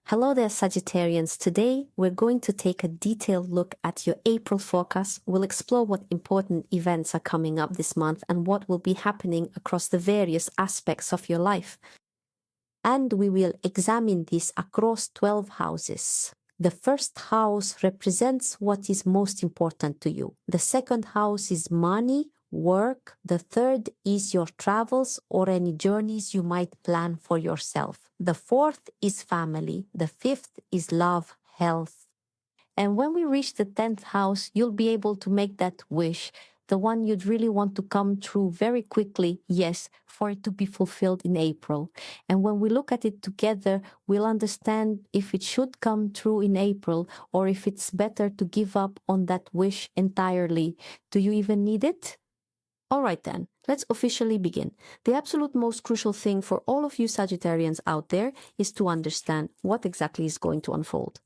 Hello there, Sagittarians. Today, we're going to take a detailed look at your April forecast. We'll explore what important events are coming up this month and what will be happening across the various aspects of your life. And we will examine this across 12 houses. The first house represents what is most important to you. The second house is money, work. The third is your travels or any journeys you might plan for yourself. The fourth is family. The fifth is love, health. And when we reach the 10th house, you'll be able to make that wish, the one you'd really want to come true very quickly, yes, for it to be fulfilled in April. And when we look at it together, we'll understand if it should come true in April or if it's better to give up on that wish entirely. Do you even need it? All right then, let's officially begin. The absolute most crucial thing for all of you Sagittarians out there is to understand what exactly is going to unfold.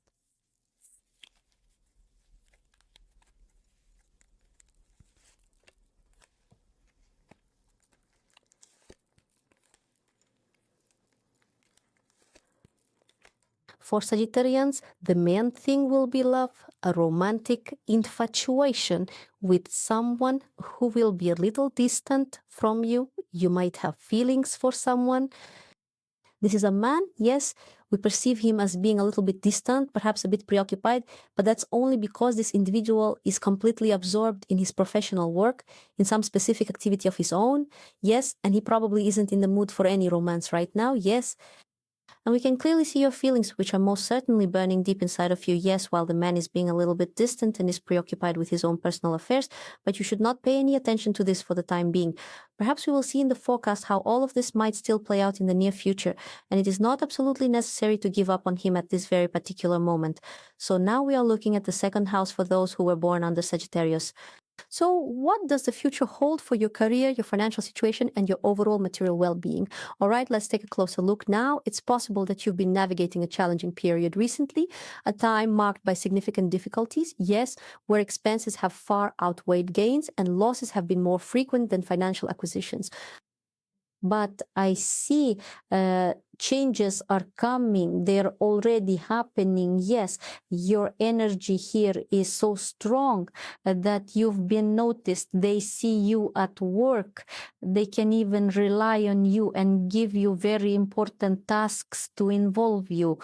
For Sagittarians, the main thing will be love, a romantic infatuation with someone who will be a little distant from you. You might have feelings for someone. This is a man, yes, we perceive him as being a little bit distant, perhaps a bit preoccupied, but that's only because this individual is completely absorbed in his professional work, in some specific activity of his own, yes, and he probably isn't in the mood for any romance right now, yes. And we can clearly see your feelings, which are most certainly burning deep inside of you, yes, while the man is being a little bit distant and is preoccupied with his own personal affairs, but you should not pay any attention to this for the time being. Perhaps we will see in the forecast how all of this might still play out in the near future, and it is not absolutely necessary to give up on him at this very particular moment. So now we are looking at the second house for those who were born under Sagittarius. So what does the future hold for your career, your financial situation, and your overall material well-being? All right, let's take a closer look now. It's possible that you've been navigating a challenging period recently, a time marked by significant difficulties, yes, where expenses have far outweighed gains and losses have been more frequent than financial acquisitions. But I see changes are coming. They're already happening. Yes, your energy here is so strong that you've been noticed. They see you at work. They can even rely on you and give you very important tasks to involve you.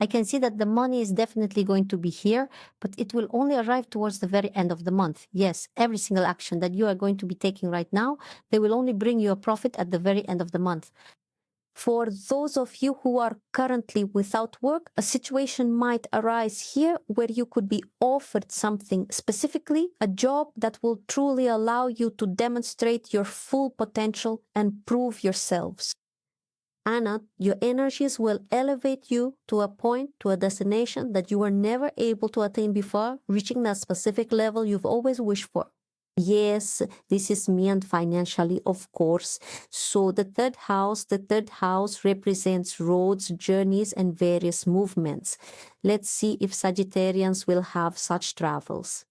I can see that the money is definitely going to be here, but it will only arrive towards the very end of the month. Yes, every single action that you are going to be taking right now, they will only bring you a profit at the very end of the month. For those of you who are currently without work, a situation might arise here where you could be offered something, specifically a job that will truly allow you to demonstrate your full potential and prove yourselves. Anna, your energies will elevate you to a point, to a destination that you were never able to attain before, reaching that specific level you've always wished for. Yes, this is me and financially, of course. So the third house represents roads, journeys, and various movements. Let's see if Sagittarians will have such travels.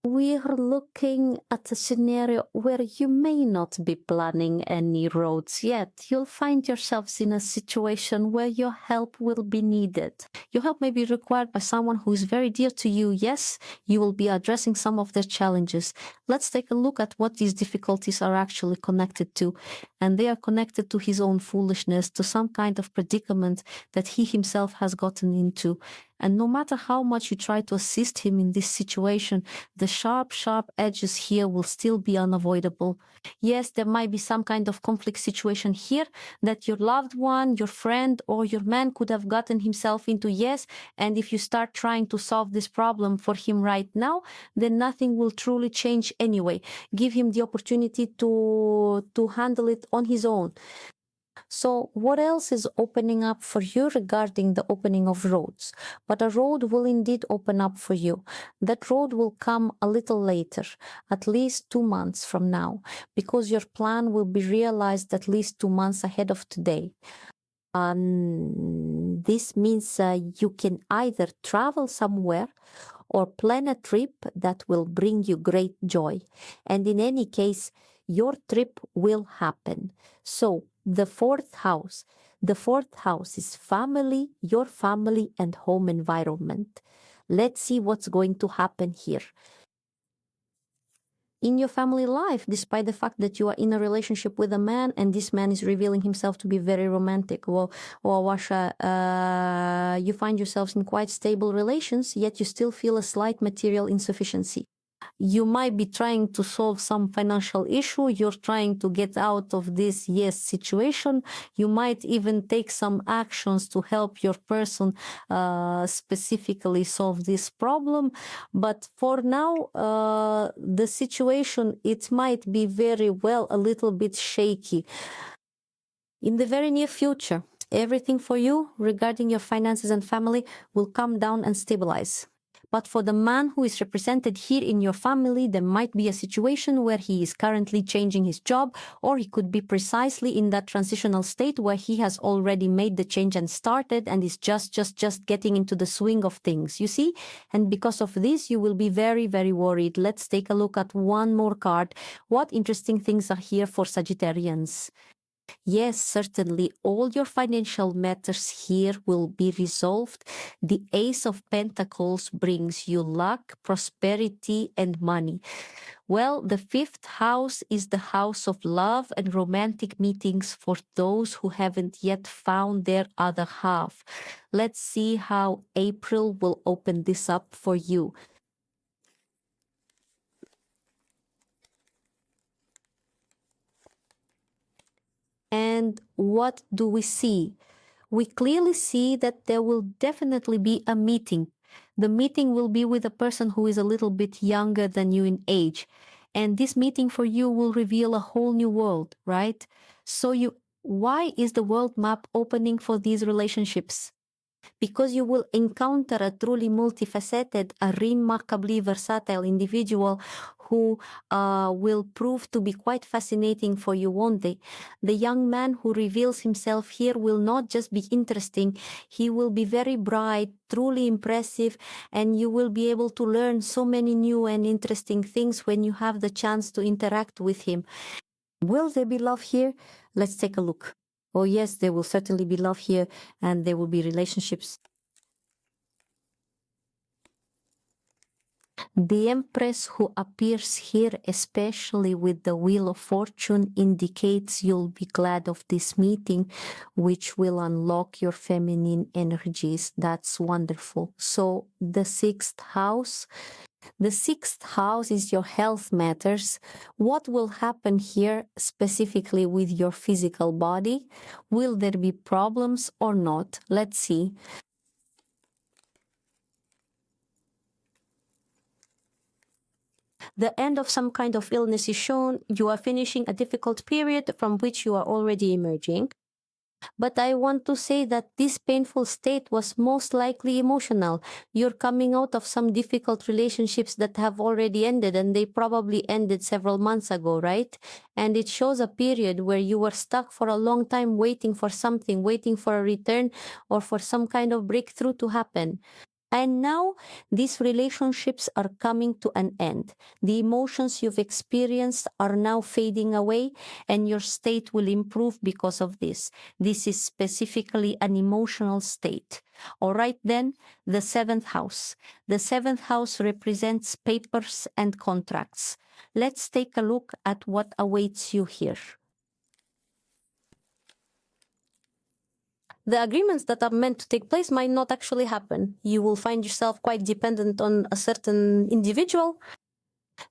We are looking at a scenario where you may not be planning any roads yet. You'll find yourselves in a situation where your help will be needed. Your help may be required by someone who is very dear to you. Yes, you will be addressing some of their challenges. Let's take a look at what these difficulties are actually connected to. And they are connected to his own foolishness, to some kind of predicament that he himself has gotten into. And no matter how much you try to assist him in this situation, the sharp edges here will still be unavoidable. Yes, there might be some kind of conflict situation here that your loved one, your friend, or your man could have gotten himself into, yes, and if you start trying to solve this problem for him right now, then nothing will truly change anyway. Give him the opportunity to handle it on his own. So what else is opening up for you regarding the opening of roads? But a road will indeed open up for you. That road will come a little later, at least 2 months from now, because your plan will be realized at least 2 months ahead of today. This means you can either travel somewhere or plan a trip that will bring you great joy. And in any case, Your trip will happen. So the fourth house is family, your family and home environment. Let's see what's going to happen here. In your family life, despite the fact that you are in a relationship with a man and this man is revealing himself to be very romantic, or Washa, you find yourselves in quite stable relations, yet you still feel a slight material insufficiency. You might be trying to solve some financial issue. You're trying to get out of this situation. You might even take some actions to help your person specifically solve this problem. But for now, the situation, it might be very well a little bit shaky. In the very near future, everything for you regarding your finances and family will come down and stabilize. But for the man who is represented here in your family, there might be a situation where he is currently changing his job, or he could be precisely in that transitional state where he has already made the change and started and is just getting into the swing of things, you see? And because of this, you will be very, very worried. Let's take a look at one more card. What interesting things are here for Sagittarians? Yes, certainly. All your financial matters here will be resolved. The Ace of Pentacles brings you luck, prosperity, and money. Well, the fifth house is the house of love and romantic meetings for those who haven't yet found their other half. Let's see how April will open this up for you. And what do we see? We clearly see that there will definitely be a meeting. The meeting will be with a person who is a little bit younger than you in age. And this meeting for you will reveal a whole new world, right? So why is the world map opening for these relationships? Because you will encounter a truly multifaceted, a remarkably versatile individual who will prove to be quite fascinating for you, won't they? The young man who reveals himself here will not just be interesting, he will be very bright, truly impressive, and you will be able to learn so many new and interesting things when you have the chance to interact with him. Will there be love here? Let's take a look. Oh yes, there will certainly be love here, and there will be relationships. The Empress who appears here, especially with the Wheel of Fortune, indicates you'll be glad of this meeting, which will unlock your feminine energies. That's wonderful. So the sixth house is your health matters. What will happen here specifically with your physical body? Will there be problems or not? Let's see. The end of some kind of illness is shown. You are finishing a difficult period from which you are already emerging. But I want to say that this painful state was most likely emotional. You're coming out of some difficult relationships that have already ended, and they probably ended several months ago, right? And it shows a period where you were stuck for a long time waiting for something, waiting for a return or for some kind of breakthrough to happen. And now these relationships are coming to an end. The emotions you've experienced are now fading away, and your state will improve because of this. This is specifically an emotional state. All right, then, the seventh house. The seventh house represents papers and contracts. Let's take a look at what awaits you here. The agreements that are meant to take place might not actually happen. You will find yourself quite dependent on a certain individual.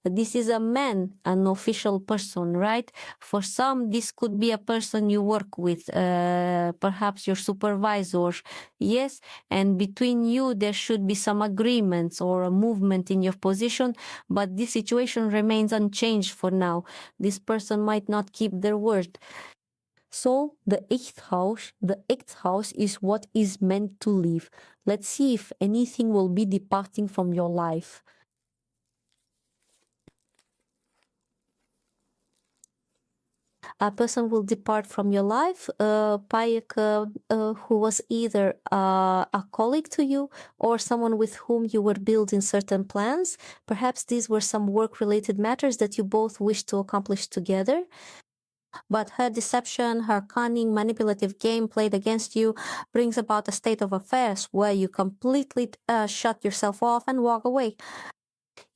This is a man, an official person, right? For some, this could be a person you work with, perhaps your supervisor. Yes, and between you, there should be some agreements or a movement in your position, but this situation remains unchanged for now. This person might not keep their word. So the eighth house is what is meant to leave. Let's see if anything will be departing from your life. A person will depart from your life, who was either a colleague to you or someone with whom you were building certain plans. Perhaps these were some work-related matters that you both wished to accomplish together. But her deception, her cunning, manipulative game played against you brings about a state of affairs where you completely shut yourself off and walk away.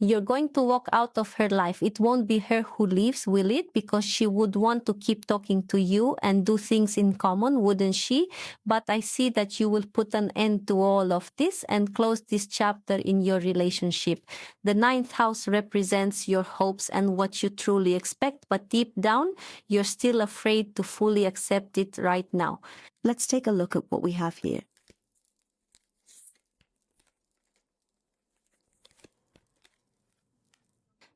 You're going to walk out of her life. It won't be her who leaves, will it? Because she would want to keep talking to you and do things in common, wouldn't she? But I see that you will put an end to all of this and close this chapter in your relationship. The 9th house represents your hopes and what you truly expect, but deep down, you're still afraid to fully accept it right now. Let's take a look at what we have here.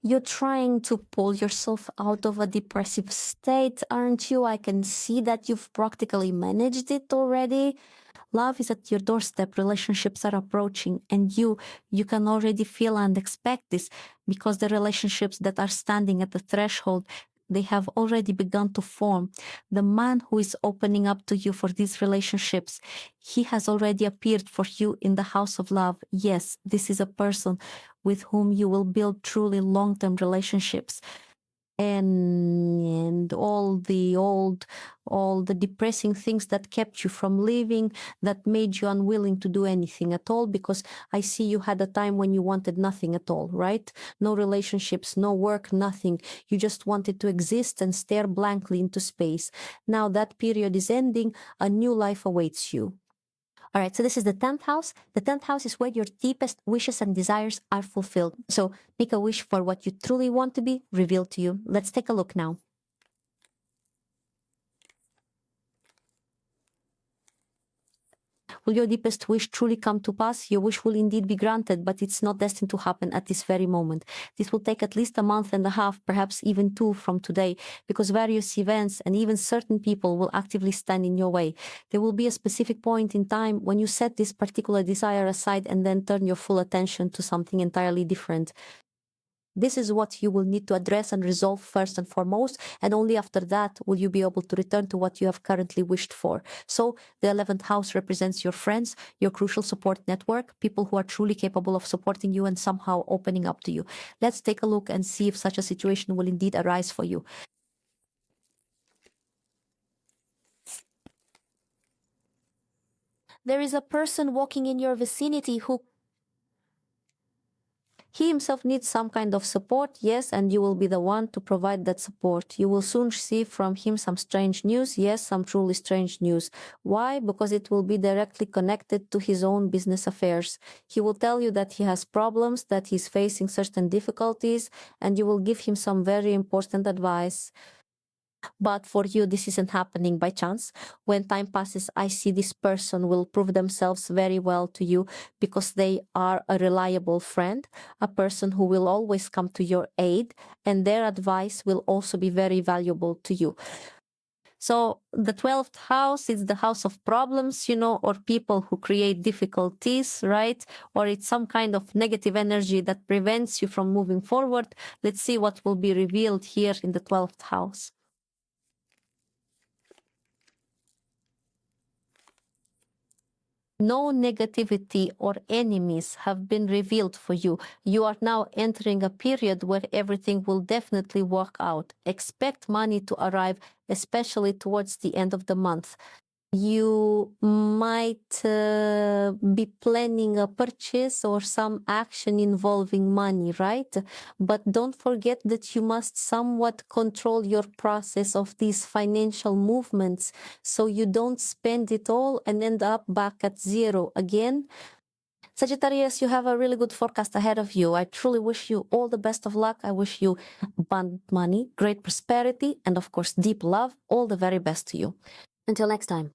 You're trying to pull yourself out of a depressive state, aren't you? I can see that you've practically managed it already. Love is at your doorstep, relationships are approaching, and you can already feel and expect this because the relationships that are standing at the threshold, they have already begun to form. The man who is opening up to you for these relationships, he has already appeared for you in the house of love. Yes, this is a person with whom you will build truly long-term relationships. And all the depressing things that kept you from leaving, that made you unwilling to do anything at all, because I see you had a time when you wanted nothing at all, right? No relationships, no work, nothing. You just wanted to exist and stare blankly into space. Now that period is ending, a new life awaits you. All right, so this is the 10th house. The 10th house is where your deepest wishes and desires are fulfilled. So make a wish for what you truly want to be revealed to you. Let's take a look now. Will your deepest wish truly come to pass? Your wish will indeed be granted, but it's not destined to happen at this very moment. This will take at least a month and a half, perhaps even 2 from today, because various events and even certain people will actively stand in your way. There will be a specific point in time when you set this particular desire aside and then turn your full attention to something entirely different. This is what you will need to address and resolve first and foremost, and only after that will you be able to return to what you have currently wished for. So the 11th house represents your friends, your crucial support network, people who are truly capable of supporting you and somehow opening up to you. Let's take a look and see if such a situation will indeed arise for you. There is a person walking in your vicinity who he himself needs some kind of support, yes, and you will be the one to provide that support. You will soon see from him some strange news, yes, some truly strange news. Why? Because it will be directly connected to his own business affairs. He will tell you that he has problems, that he's facing certain difficulties, and you will give him some very important advice. But for you, this isn't happening by chance. When time passes, I see this person will prove themselves very well to you because they are a reliable friend, a person who will always come to your aid, and their advice will also be very valuable to you. So the 12th house is the house of problems, or people who create difficulties, right? Or it's some kind of negative energy that prevents you from moving forward. Let's see what will be revealed here in the 12th house. No negativity or enemies have been revealed for you. You are now entering a period where everything will definitely work out. Expect money to arrive, especially towards the end of the month. You might be planning a purchase or some action involving money, right? But don't forget that you must somewhat control your process of these financial movements so you don't spend it all and end up back at zero again. Sagittarius, you have a really good forecast ahead of you. I truly wish you all the best of luck. I wish you abundant money, great prosperity, and of course, deep love. All the very best to you. Until next time.